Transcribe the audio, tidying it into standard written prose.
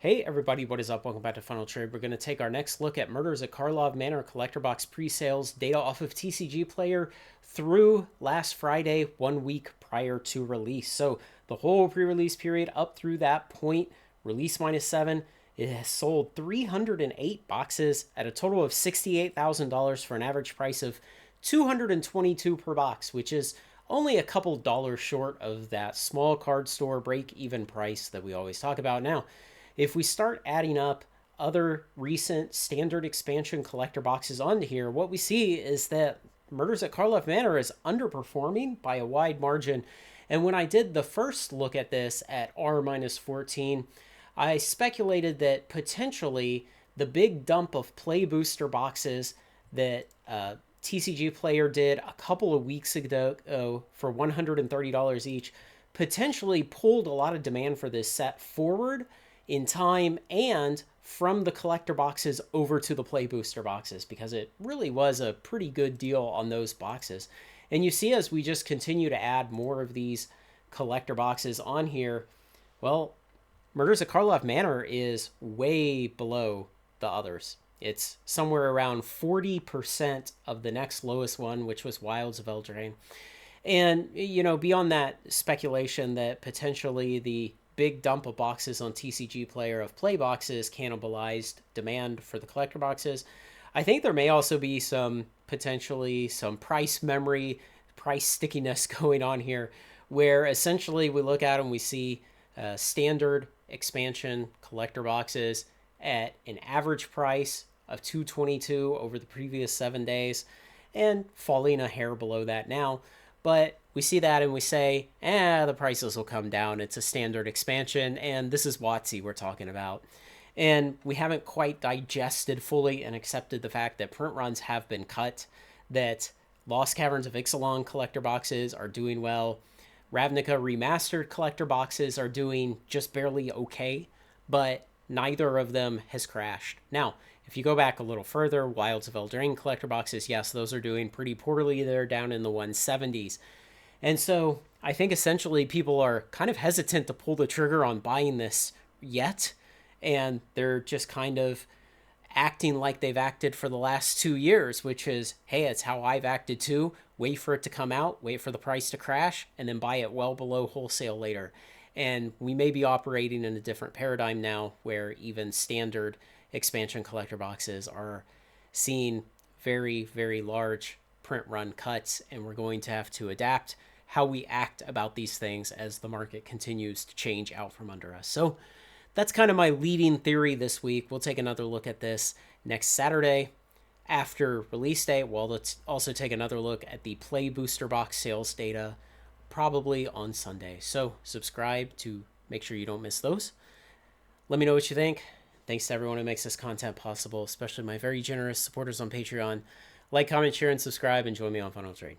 Hey everybody, what is up? Welcome back to Funnel Trade. We're going to take our next look at Murders at Karlov Manor Collector Box pre-sales data off of TCG Player through last Friday, 1 week prior to release. So the whole pre-release period up through that point, release -7, it has sold 308 boxes at a total of $68,000 for an average price of $222 per box, which is only a couple dollars short of that small card store break-even price that we always talk about. Now, if we start adding up other recent standard expansion collector boxes onto here, what we see is that Murders at Karlov Manor is underperforming by a wide margin. And when I did the first look at this at R minus 14, I speculated that potentially the big dump of play booster boxes that TCG Player did a couple of weeks ago for $130 each potentially pulled a lot of demand for this set forward in time and from the collector boxes over to the play booster boxes, because it really was a pretty good deal on those boxes. And you see, as we just continue to add more of these collector boxes on here, well, Murders at Karlov Manor is way below the others. It's somewhere around 40% of the next lowest one, which was Wilds of Eldraine. And, beyond that speculation that potentially the big dump of boxes on TCG Player of play boxes cannibalized demand for the collector boxes, I think there may also be potentially some price memory, price stickiness going on here, where essentially we look at them, we see standard expansion collector boxes at an average price of $222 over the previous 7 days and falling a hair below that now. But we see that and we say, the prices will come down. It's a standard expansion, and this is WotC we're talking about. And we haven't quite digested fully and accepted the fact that print runs have been cut, that Lost Caverns of Ixalan collector boxes are doing well. Ravnica Remastered collector boxes are doing just barely okay, but neither of them has crashed. Now, if you go back a little further, Wilds of Eldraine collector boxes, yes, those are doing pretty poorly. They're down in the 170s. And so I think essentially people are kind of hesitant to pull the trigger on buying this yet. And they're just kind of acting like they've acted for the last 2 years, which is, hey, it's how I've acted too. Wait for it to come out, wait for the price to crash, and then buy it well below wholesale later. And we may be operating in a different paradigm now where even standard expansion collector boxes are seeing very, very large print run cuts, and we're going to have to adapt how we act about these things as the market continues to change out from under us. So that's kind of my leading theory this week. We'll take another look at this next Saturday after release day. Well, let's also take another look at the play booster box sales data probably on Sunday. So subscribe to make sure you don't miss those. Let me know what you think. Thanks to everyone who makes this content possible, especially my very generous supporters on Patreon. Like, comment, share, and subscribe, and join me on Funnel Trade.